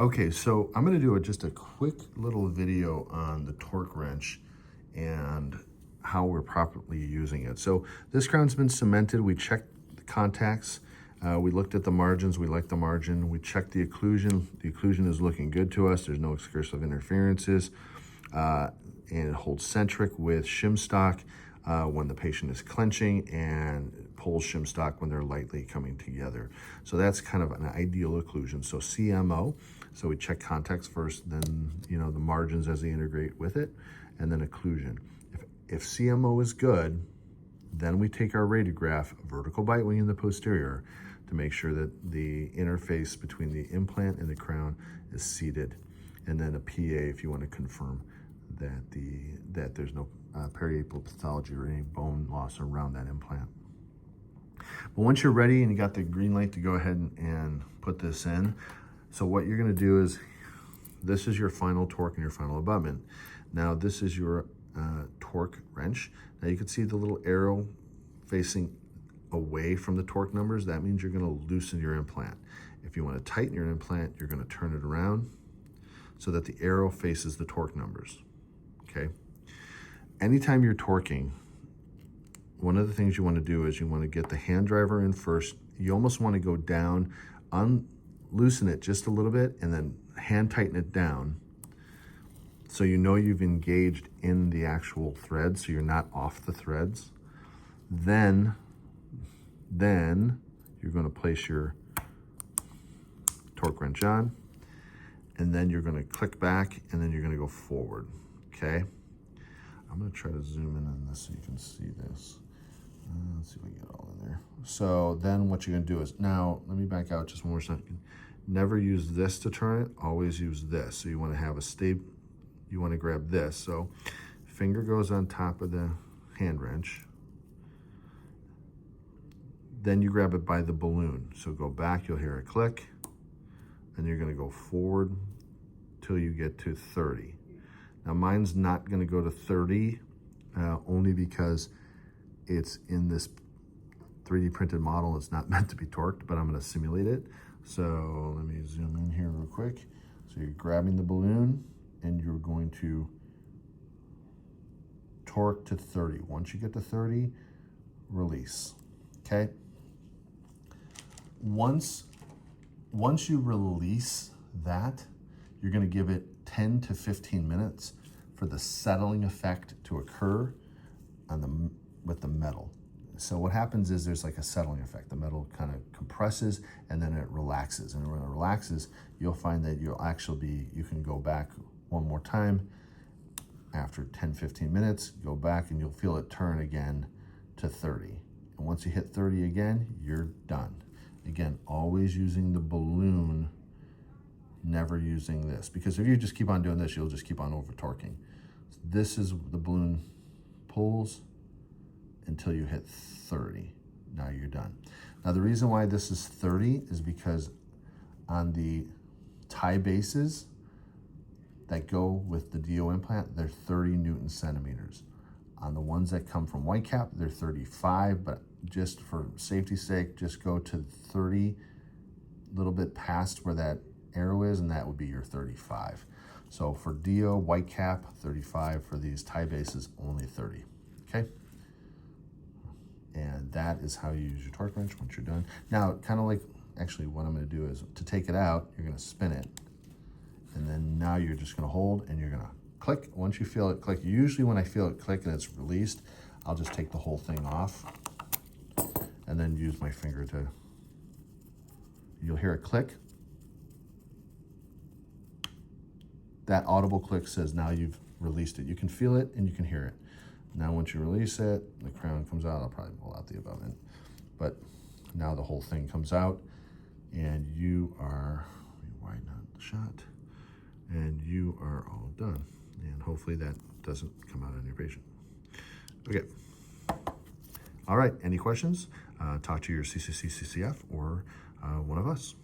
Okay, so I'm gonna do just a quick little video on the torque wrench and how we're properly using it. So this crown's been cemented. We checked the contacts. We looked at the margins. We like the margin. We checked the occlusion. The occlusion is looking good to us. There's no excursive interferences. And it holds centric with shim stock when the patient is clenching, and pulls shim stock when they're lightly coming together. So that's kind of an ideal occlusion. So CMO, so we check contacts first, then the margins as they integrate with it, and then occlusion. If CMO is good, then we take our radiograph, vertical bite wing in the posterior, to make sure that the interface between the implant and the crown is seated, and then a PA if you want to confirm that there's no periapial pathology or any bone loss around that implant. But once you're ready and you got the green light to go ahead and put this in, so what you're going to do is, this is your final torque and your final abutment. Now this is your torque wrench. Now you can see the little arrow facing away from the torque numbers. That means you're going to loosen your implant. If you want to tighten your implant, you're going to turn it around so that the arrow faces the torque numbers. Okay. Anytime you're torquing, one of the things you want to do is you want to get the hand driver in first. You almost want to go down, loosen it just a little bit, and then hand tighten it down, so you know you've engaged in the actual thread, so you're not off the threads. Then you're going to place your torque wrench on, and then you're going to click back, and then you're going to go forward. Okay, I'm going to try to zoom in on this so you can see this. Let's see if we get it all in there. So then what you're going to do is, now let me back out just one more second. Never use this to turn it, always use this. So you want to have a you want to grab this. So finger goes on top of the hand wrench. Then you grab it by the balloon. So go back, you'll hear a click, and you're going to go forward till you get to 30. Now mine's not going to go to 30 only because it's in this 3D printed model. It's not meant to be torqued, but I'm going to simulate it. So let me zoom in here real quick. So you're grabbing the balloon and you're going to torque to 30. Once you get to 30, release. Okay. Once you release that, you're going to give it 10 to 15 minutes for the settling effect to occur on with the metal. So what happens is there's like a settling effect. The metal kind of compresses and then it relaxes. And when it relaxes, you'll find that you can go back one more time after 10, 15 minutes, go back and you'll feel it turn again to 30. And once you hit 30 again, you're done. Again, always using the balloon, never using this, because if you just keep on doing this, you'll just keep on over torquing. This is the balloon pulls until you hit 30. Now you're done. Now the reason why this is 30 is because on the tie bases that go with the DO implant, they're 30 Newton centimeters. On the ones that come from Whitecap, they're 35, but just for safety's sake, just go to 30, a little bit past where that arrow is, and that would be your 35. So for DO, Whitecap, 35. For these tie bases, only 30. Okay? And that is how you use your torque wrench once you're done. Now, kind of like, actually what I'm going to do is to take it out, you're going to spin it. And then now you're just going to hold and you're going to click. Once you feel it click, usually when I feel it click and it's released, I'll just take the whole thing off and then use my finger to, you'll hear a click. That audible click says now you've released it. You can feel it and you can hear it. Now once you release it, the crown comes out. I'll probably pull out the abutment. But now the whole thing comes out and you are, let me widen out the shot, and you are all done. And hopefully that doesn't come out on your patient. Okay. All right, any questions? Talk to your CCC, CCF, or one of us.